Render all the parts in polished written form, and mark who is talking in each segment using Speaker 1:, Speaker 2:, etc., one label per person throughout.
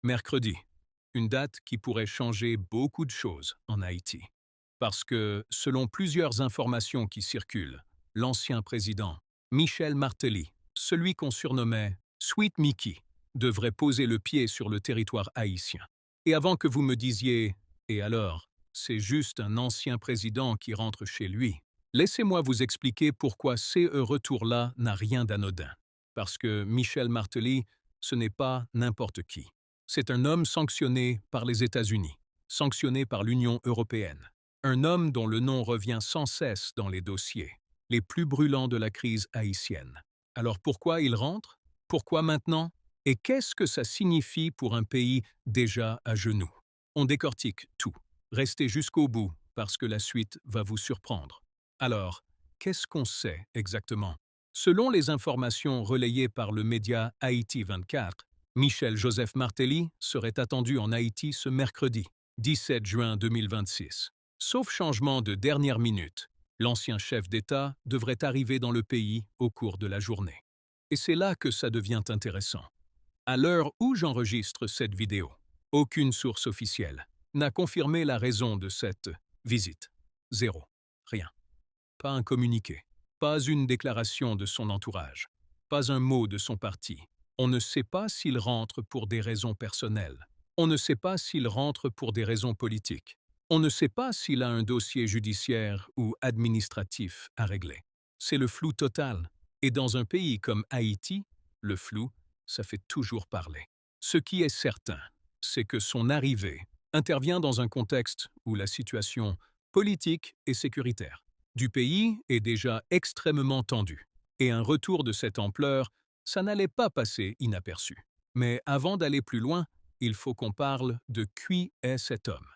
Speaker 1: Mercredi, une date qui pourrait changer beaucoup de choses en Haïti. Parce que, selon plusieurs informations qui circulent, l'ancien président, Michel Martelly, celui qu'on surnommait Sweet Mickey, devrait poser le pied sur le territoire haïtien. Et avant que vous me disiez « Et alors, c'est juste un ancien président qui rentre chez lui », laissez-moi vous expliquer pourquoi ce retour-là n'a rien d'anodin. Parce que Michel Martelly, ce n'est pas n'importe qui. C'est un homme sanctionné par les États-Unis, sanctionné par l'Union européenne. Un homme dont le nom revient sans cesse dans les dossiers, les plus brûlants de la crise haïtienne. Alors pourquoi il rentre? Pourquoi maintenant? Et qu'est-ce que ça signifie pour un pays déjà à genoux? On décortique tout. Restez jusqu'au bout, parce que la suite va vous surprendre. Alors, qu'est-ce qu'on sait exactement? Selon les informations relayées par le média Haïti 24, Michel-Joseph Martelly serait attendu en Haïti ce mercredi, 17 juin 2026. Sauf changement de dernière minute, l'ancien chef d'État devrait arriver dans le pays au cours de la journée. Et c'est là que ça devient intéressant. À l'heure où j'enregistre cette vidéo, aucune source officielle n'a confirmé la raison de cette visite. Zéro. Rien. Pas un communiqué. Pas une déclaration de son entourage. Pas un mot de son parti. On ne sait pas s'il rentre pour des raisons personnelles. On ne sait pas s'il rentre pour des raisons politiques. On ne sait pas s'il a un dossier judiciaire ou administratif à régler. C'est le flou total. Et dans un pays comme Haïti, le flou, ça fait toujours parler. Ce qui est certain, c'est que son arrivée intervient dans un contexte où la situation politique et sécuritaire du pays est déjà extrêmement tendue. Et un retour de cette ampleur, ça n'allait pas passer inaperçu. Mais avant d'aller plus loin, il faut qu'on parle de qui est cet homme.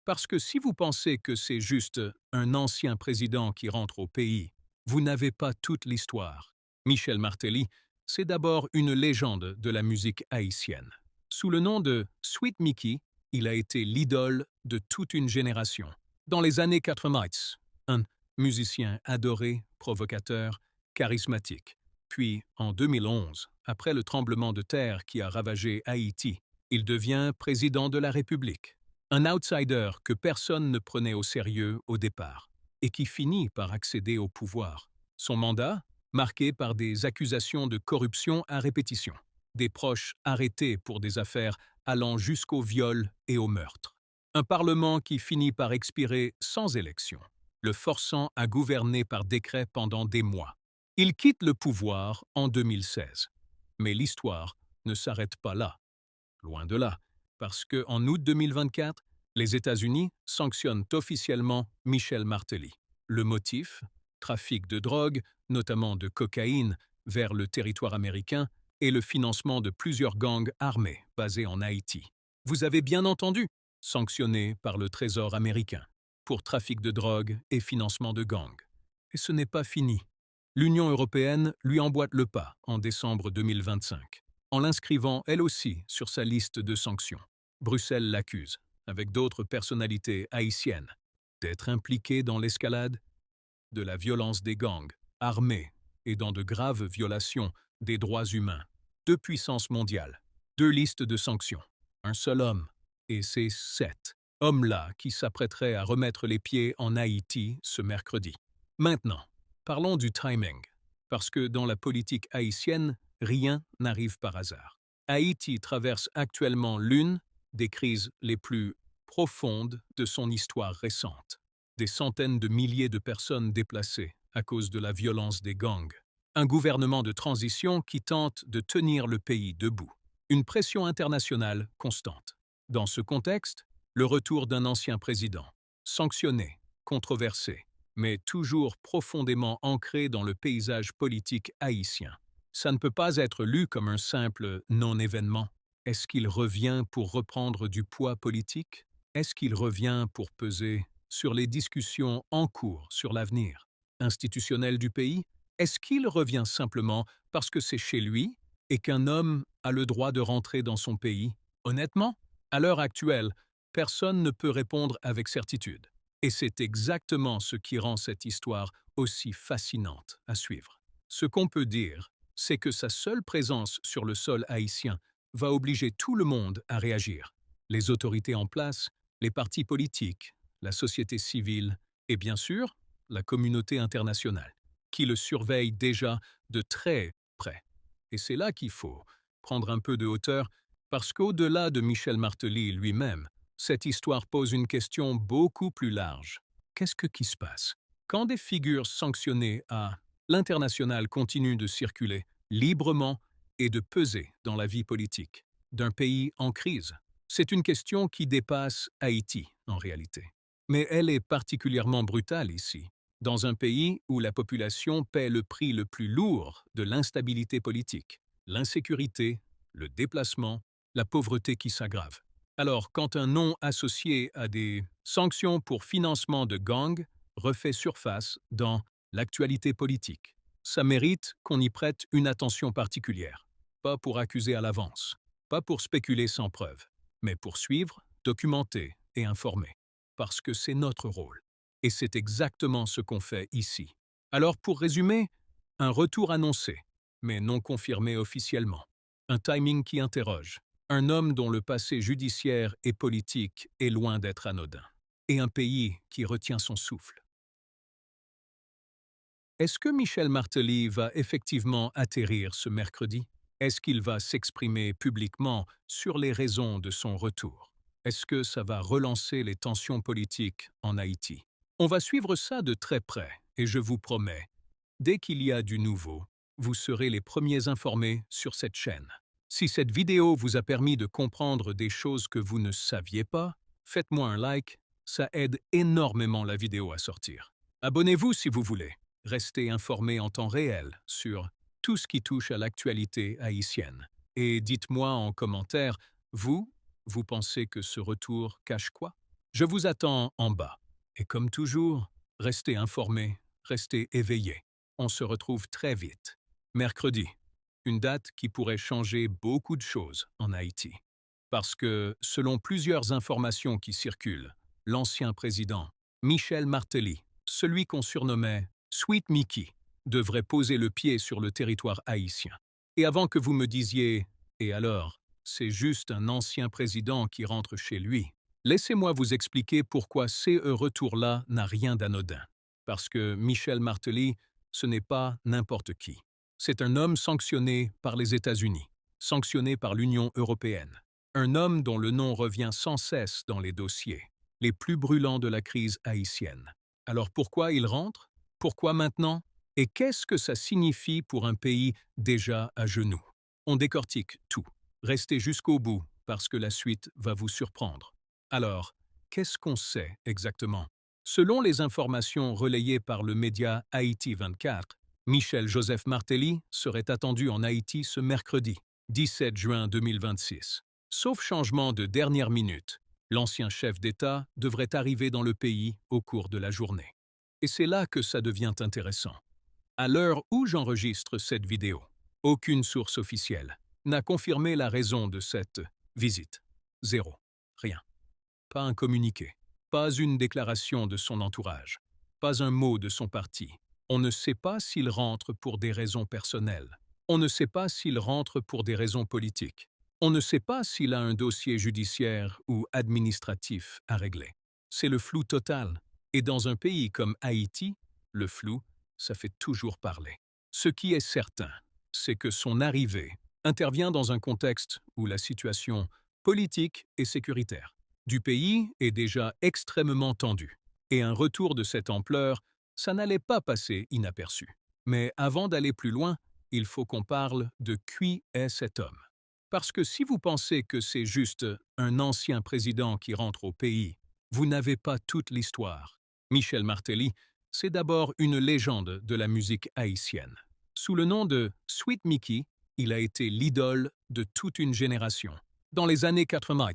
Speaker 1: Parce que si vous pensez que c'est juste un ancien président qui rentre au pays, vous n'avez pas toute l'histoire. Michel Martelly, c'est d'abord une légende de la musique haïtienne. Sous le nom de Sweet Mickey, il a été l'idole de toute une génération. Dans les années 80, un musicien adoré, provocateur, charismatique. Puis, en 2011, après le tremblement de terre qui a ravagé Haïti, il devient président de la République. Un outsider que personne ne prenait au sérieux au départ, et qui finit par accéder au pouvoir. Son mandat, marqué par des accusations de corruption à répétition, des proches arrêtés pour des affaires allant jusqu'au viol et au meurtre. Un parlement qui finit par expirer sans élection, le forçant à gouverner par décret pendant des mois. Il quitte le pouvoir en 2016. Mais l'histoire ne s'arrête pas là. Loin de là, parce qu'en août 2024, les États-Unis sanctionnent officiellement Michel Martelly. Le motif? Trafic de drogue, notamment de cocaïne, vers le territoire américain et le financement de plusieurs gangs armés basés en Haïti. Vous avez bien entendu, sanctionné par le Trésor américain pour trafic de drogue et financement de gangs. Et ce n'est pas fini. L'Union européenne lui emboîte le pas en décembre 2025, en l'inscrivant elle aussi sur sa liste de sanctions. Bruxelles l'accuse, avec d'autres personnalités haïtiennes, d'être impliquée dans l'escalade de la violence des gangs, armés et dans de graves violations des droits humains. Deux puissances mondiales, deux listes de sanctions, un seul homme, et c'est 7 hommes-là qui s'apprêteraient à remettre les pieds en Haïti ce mercredi. Maintenant, parlons du timing, parce que dans la politique haïtienne, rien n'arrive par hasard. Haïti traverse actuellement l'une des crises les plus profondes de son histoire récente. Des centaines de milliers de personnes déplacées à cause de la violence des gangs. Un gouvernement de transition qui tente de tenir le pays debout. Une pression internationale constante. Dans ce contexte, le retour d'un ancien président, sanctionné, controversé, mais toujours profondément ancré dans le paysage politique haïtien. Ça ne peut pas être lu comme un simple non-événement. Est-ce qu'il revient pour reprendre du poids politique? Est-ce qu'il revient pour peser sur les discussions en cours sur l'avenir institutionnel du pays? Est-ce qu'il revient simplement parce que c'est chez lui et qu'un homme a le droit de rentrer dans son pays? Honnêtement, à l'heure actuelle, personne ne peut répondre avec certitude. Et c'est exactement ce qui rend cette histoire aussi fascinante à suivre. Ce qu'on peut dire, c'est que sa seule présence sur le sol haïtien va obliger tout le monde à réagir. Les autorités en place, les partis politiques, la société civile et bien sûr, la communauté internationale, qui le surveille déjà de très près. Et c'est là qu'il faut prendre un peu de hauteur, parce qu'au-delà de Michel Martelly lui-même, cette histoire pose une question beaucoup plus large. Qui se passe quand des figures sanctionnées à l'international continuent de circuler librement et de peser dans la vie politique d'un pays en crise? C'est une question qui dépasse Haïti, en réalité. Mais elle est particulièrement brutale ici, dans un pays où la population paie le prix le plus lourd de l'instabilité politique, l'insécurité, le déplacement, la pauvreté qui s'aggrave. Alors, quand un nom associé à des sanctions pour financement de gangs refait surface dans l'actualité politique, ça mérite qu'on y prête une attention particulière. Pas pour accuser à l'avance, pas pour spéculer sans preuve, mais pour suivre, documenter et informer. Parce que c'est notre rôle. Et c'est exactement ce qu'on fait ici. Alors, pour résumer, un retour annoncé, mais non confirmé officiellement. Un timing qui interroge. Un homme dont le passé judiciaire et politique est loin d'être anodin. Et un pays qui retient son souffle. Est-ce que Michel Martelly va effectivement atterrir ce mercredi? Est-ce qu'il va s'exprimer publiquement sur les raisons de son retour? Est-ce que ça va relancer les tensions politiques en Haïti? On va suivre ça de très près, et je vous promets, dès qu'il y a du nouveau, vous serez les premiers informés sur cette chaîne. Si cette vidéo vous a permis de comprendre des choses que vous ne saviez pas, faites-moi un like, ça aide énormément la vidéo à sortir. Abonnez-vous si vous voulez. Restez informé en temps réel sur tout ce qui touche à l'actualité haïtienne. Et dites-moi en commentaire, vous pensez que ce retour cache quoi? Je vous attends en bas. Et comme toujours, restez informés, restez éveillés. On se retrouve très vite. Mercredi, une date qui pourrait changer beaucoup de choses en Haïti. Parce que, selon plusieurs informations qui circulent, l'ancien président, Michel Martelly, celui qu'on surnommait Sweet Mickey, devrait poser le pied sur le territoire haïtien. Et avant que vous me disiez « Et alors, c'est juste un ancien président qui rentre chez lui », laissez-moi vous expliquer pourquoi ce retour-là n'a rien d'anodin. Parce que Michel Martelly, ce n'est pas n'importe qui. C'est un homme sanctionné par les États-Unis, sanctionné par l'Union européenne. Un homme dont le nom revient sans cesse dans les dossiers, les plus brûlants de la crise haïtienne. Alors pourquoi il rentre? Pourquoi maintenant? Et qu'est-ce que ça signifie pour un pays déjà à genoux? On décortique tout. Restez jusqu'au bout, parce que la suite va vous surprendre. Alors, qu'est-ce qu'on sait exactement? Selon les informations relayées par le média Haïti 24, Michel Joseph Martelly serait attendu en Haïti ce mercredi, 17 juin 2026. Sauf changement de dernière minute, l'ancien chef d'État devrait arriver dans le pays au cours de la journée. Et c'est là que ça devient intéressant. À l'heure où j'enregistre cette vidéo, aucune source officielle n'a confirmé la raison de cette visite. Zéro. Rien. Pas un communiqué. Pas une déclaration de son entourage. Pas un mot de son parti. On ne sait pas s'il rentre pour des raisons personnelles. On ne sait pas s'il rentre pour des raisons politiques. On ne sait pas s'il a un dossier judiciaire ou administratif à régler. C'est le flou total. Et dans un pays comme Haïti, le flou, ça fait toujours parler. Ce qui est certain, c'est que son arrivée intervient dans un contexte où la situation politique et sécuritaire du pays est déjà extrêmement tendue. Et un retour de cette ampleur, ça n'allait pas passer inaperçu. Mais avant d'aller plus loin, il faut qu'on parle de qui est cet homme. Parce que si vous pensez que c'est juste un ancien président qui rentre au pays, vous n'avez pas toute l'histoire. Michel Martelly, c'est d'abord une légende de la musique haïtienne. Sous le nom de Sweet Mickey, il a été l'idole de toute une génération. Dans les années 80,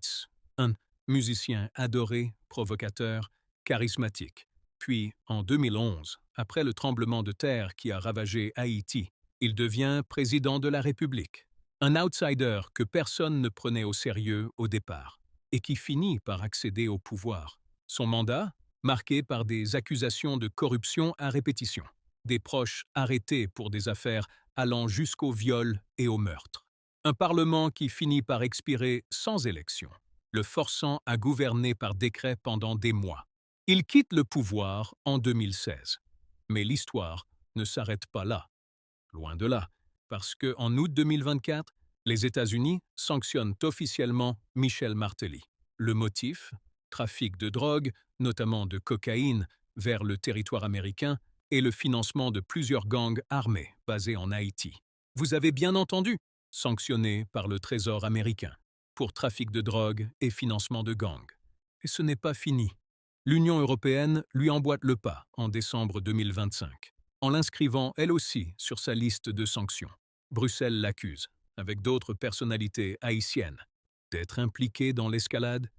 Speaker 1: un musicien adoré, provocateur, charismatique. Puis, en 2011, après le tremblement de terre qui a ravagé Haïti, il devient président de la République. Un outsider que personne ne prenait au sérieux au départ, et qui finit par accéder au pouvoir. Son mandat, marqué par des accusations de corruption à répétition, des proches arrêtés pour des affaires allant jusqu'au viol et au meurtre. Un parlement qui finit par expirer sans élection, le forçant à gouverner par décret pendant des mois. Il quitte le pouvoir en 2016. Mais l'histoire ne s'arrête pas là. Loin de là, parce qu'en août 2024, les États-Unis sanctionnent officiellement Michel Martelly. Le motif? Trafic de drogue, notamment de cocaïne, vers le territoire américain et le financement de plusieurs gangs armés basés en Haïti. Vous avez bien entendu, sanctionné par le Trésor américain pour trafic de drogue et financement de gangs. Et ce n'est pas fini. L'Union européenne lui emboîte le pas en décembre 2025, en l'inscrivant elle aussi sur sa liste de sanctions. Bruxelles l'accuse, avec d'autres personnalités haïtiennes, d'être impliquée dans l'escalade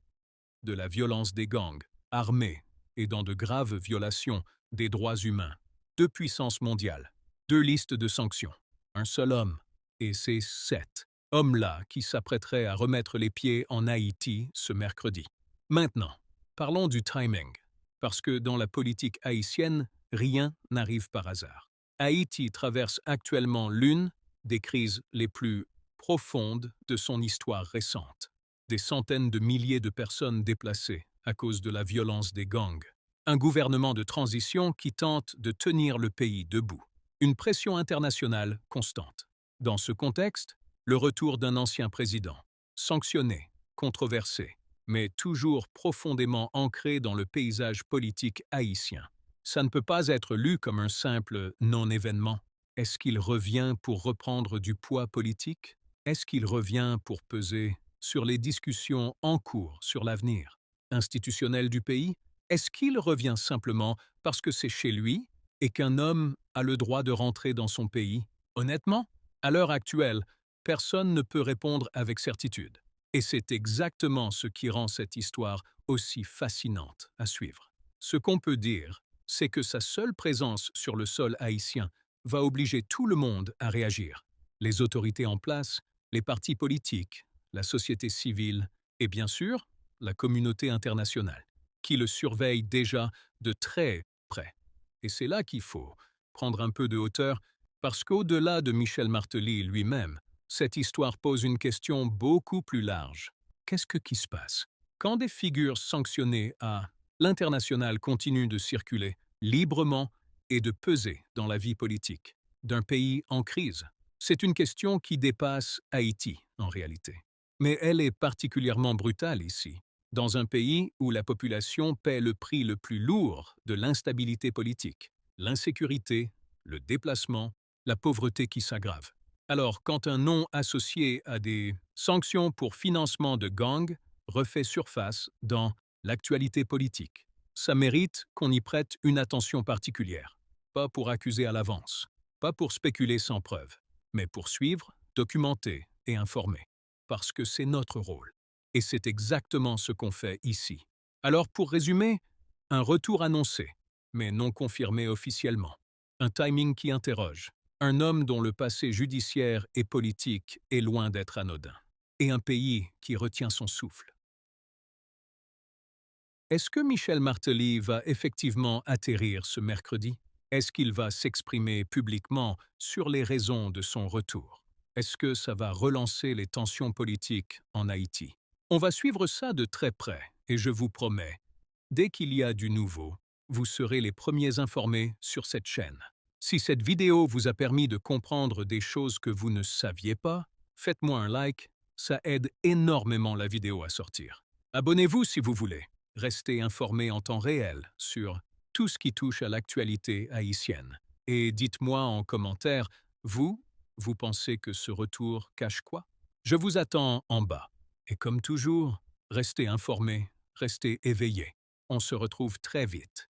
Speaker 1: de la violence des gangs, armés et dans de graves violations des droits humains. Deux puissances mondiales, deux listes de sanctions, un seul homme, et c'est 7 hommes-là qui s'apprêteraient à remettre les pieds en Haïti ce mercredi. Maintenant, parlons du timing, parce que dans la politique haïtienne, rien n'arrive par hasard. Haïti traverse actuellement l'une des crises les plus profondes de son histoire récente. Des centaines de milliers de personnes déplacées à cause de la violence des gangs. Un gouvernement de transition qui tente de tenir le pays debout. Une pression internationale constante. Dans ce contexte, le retour d'un ancien président, sanctionné, controversé, mais toujours profondément ancré dans le paysage politique haïtien. Ça ne peut pas être lu comme un simple non-événement. Est-ce qu'il revient pour reprendre du poids politique? Est-ce qu'il revient pour peser sur les discussions en cours sur l'avenir institutionnel du pays? Est-ce qu'il revient simplement parce que c'est chez lui et qu'un homme a le droit de rentrer dans son pays? Honnêtement, à l'heure actuelle, personne ne peut répondre avec certitude. Et c'est exactement ce qui rend cette histoire aussi fascinante à suivre. Ce qu'on peut dire, c'est que sa seule présence sur le sol haïtien va obliger tout le monde à réagir. Les autorités en place, les partis politiques, la société civile et bien sûr, la communauté internationale, qui le surveille déjà de très près. Et c'est là qu'il faut prendre un peu de hauteur, parce qu'au-delà de Michel Martelly lui-même, cette histoire pose une question beaucoup plus large. Qu'est-ce qui se passe quand des figures sanctionnées à l'international continuent de circuler librement et de peser dans la vie politique d'un pays en crise? C'est une question qui dépasse Haïti, en réalité. Mais elle est particulièrement brutale ici, dans un pays où la population paie le prix le plus lourd de l'instabilité politique, l'insécurité, le déplacement, la pauvreté qui s'aggrave. Alors, quand un nom associé à des sanctions pour financement de gangs refait surface dans l'actualité politique, ça mérite qu'on y prête une attention particulière. Pas pour accuser à l'avance, pas pour spéculer sans preuve, mais pour suivre, documenter et informer. Parce que c'est notre rôle. Et c'est exactement ce qu'on fait ici. Alors pour résumer, un retour annoncé, mais non confirmé officiellement. Un timing qui interroge. Un homme dont le passé judiciaire et politique est loin d'être anodin. Et un pays qui retient son souffle. Est-ce que Michel Martelly va effectivement atterrir ce mercredi? Est-ce qu'il va s'exprimer publiquement sur les raisons de son retour? Est-ce que ça va relancer les tensions politiques en Haïti? On va suivre ça de très près, et je vous promets, dès qu'il y a du nouveau, vous serez les premiers informés sur cette chaîne. Si cette vidéo vous a permis de comprendre des choses que vous ne saviez pas, faites-moi un like, ça aide énormément la vidéo à sortir. Abonnez-vous si vous voulez. Restez informé en temps réel sur tout ce qui touche à l'actualité haïtienne. Et dites-moi en commentaire, vous pensez que ce retour cache quoi? Je vous attends en bas. Et comme toujours, restez informés, restez éveillés. On se retrouve très vite.